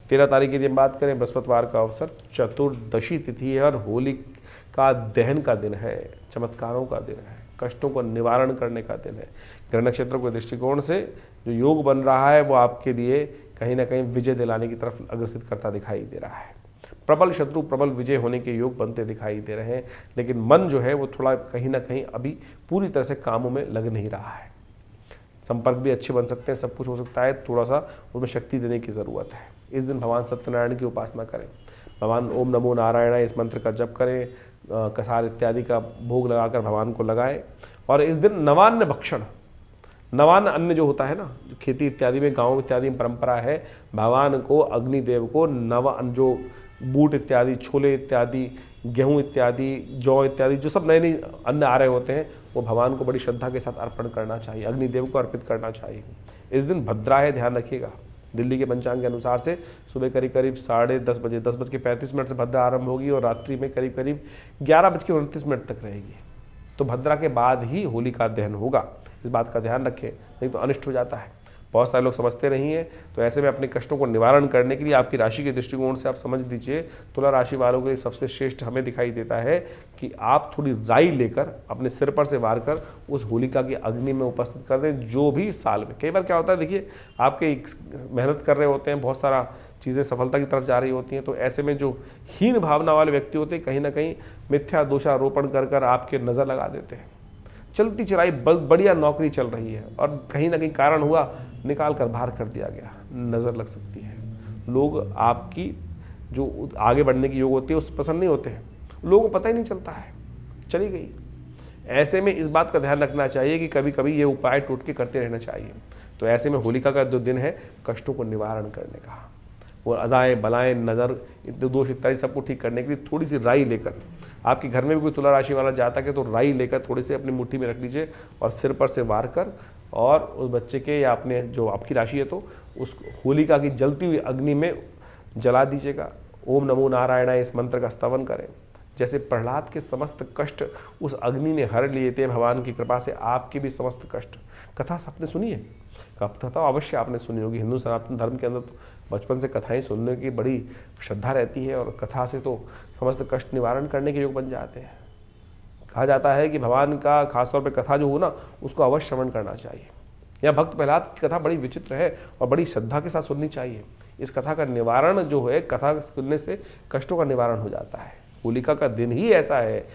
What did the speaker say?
13 तारीख की यदि हम बात करें, बृहस्पतिवार का अवसर, चतुर्दशी तिथि है और होली का दहन का दिन है, चमत्कारों का दिन है, कष्टों को निवारण करने का दिन है। ग्रह नक्षत्र के दृष्टिकोण से जो योग बन रहा है वो आपके लिए कहीं ना कहीं विजय दिलाने की तरफ अग्रसित करता दिखाई दे रहा है। प्रबल शत्रु प्रबल विजय होने के योग बनते दिखाई दे रहे हैं, लेकिन मन जो है वो थोड़ा कहीं ना कहीं अभी पूरी तरह से कामों में लग नहीं रहा है। संपर्क भी अच्छे बन सकते हैं, सब कुछ हो सकता है, थोड़ा सा उसमें शक्ति देने की ज़रूरत है। इस दिन भगवान सत्यनारायण की उपासना करें, भगवान ओम नमो नारायण इस मंत्र का जप करें, कसार इत्यादि का भोग लगाकर भगवान को लगाएं। और इस दिन नवान्न भक्षण, नवान्न अन्न जो होता है ना, खेती इत्यादि में, गाँव इत्यादि में परंपरा है, भगवान को, अग्निदेव को नव जो बूट इत्यादि, छोले इत्यादि, गेहूँ इत्यादि, जौ इत्यादि, जो सब नए नए अन्न आ रहे होते हैं, वो भगवान को बड़ी श्रद्धा के साथ अर्पण करना चाहिए, अग्निदेव को अर्पित करना चाहिए। इस दिन भद्रा है, ध्यान रखिएगा। दिल्ली के पंचांग के अनुसार से सुबह करीब करीब 10:30 बजे, 10:35 से भद्रा आरंभ होगी और रात्रि में करीब करीब 11:29 तक रहेगी। तो भद्रा के बाद ही होली का दहन होगा, इस बात का ध्यान रखें, नहीं तो अनिष्ट हो जाता है। बहुत सारे लोग समझते नहीं हैं, तो ऐसे में अपने कष्टों को निवारण करने के लिए आपकी राशि के दृष्टिकोण से आप समझ लीजिए, तुला राशि वालों के लिए सबसे श्रेष्ठ हमें दिखाई देता है कि आप थोड़ी राई लेकर अपने सिर पर से वार कर उस होलिका की अग्नि में उपस्थित कर दें। जो भी साल में, कई बार क्या होता है, देखिए आपके मेहनत कर रहे होते हैं, बहुत सारा चीज़ें सफलता की तरफ जा रही होती हैं, तो ऐसे में जो हीन भावना वाले व्यक्ति होते हैं, कहीं ना कहीं मिथ्या दोषारोपण कर कर आपके नज़र लगा देते हैं। चलती चलाई बढ़िया नौकरी चल रही है और कहीं ना कहीं कारण हुआ, निकाल कर बाहर कर दिया गया, नज़र लग सकती है। लोग आपकी जो आगे बढ़ने की योग होती है उस पसंद नहीं होते हैं, लोगों को पता ही नहीं चलता है, चली गई। ऐसे में इस बात का ध्यान रखना चाहिए कि कभी कभी ये उपाय टोटके करते रहना चाहिए। तो ऐसे में होलिका का जो दिन है, कष्टों को निवारण करने का, वो अदाएँ बलाएँ नज़र दोष इत्यादि सबको ठीक करने के लिए थोड़ी सी राई लेकर, आपके घर में भी कोई तुला राशि वाला जाता है तो राई लेकर थोड़ी सी अपनी मुट्ठी में रख लीजिए और सिर पर से वार कर, और उस बच्चे के या अपने जो आपकी राशि है तो उस होलिका की जलती हुई अग्नि में जला दीजिएगा। ओम नमो नारायण इस मंत्र का स्तवन करें। जैसे प्रहलाद के समस्त कष्ट उस अग्नि ने हर लिए थे, भगवान की कृपा से आपके भी समस्त कष्ट। कथा आपने सुनी है? कथा अवश्य आपने सुनी होगी। हिंदू सनातन धर्म के अंदर तो बचपन से कथाएं सुनने की बड़ी श्रद्धा रहती है और कथा से तो समस्त कष्ट निवारण करने के योग बन जाते हैं। कहा जाता है कि भगवान का खासतौर पर कथा जो हो ना, उसको अवश्य श्रवण करना चाहिए। यह भक्त प्रहलाद की कथा बड़ी विचित्र है और बड़ी श्रद्धा के साथ सुननी चाहिए। इस कथा का निवारण जो है, कथा सुनने से कष्टों का निवारण हो जाता है। होलिका का दिन ही ऐसा है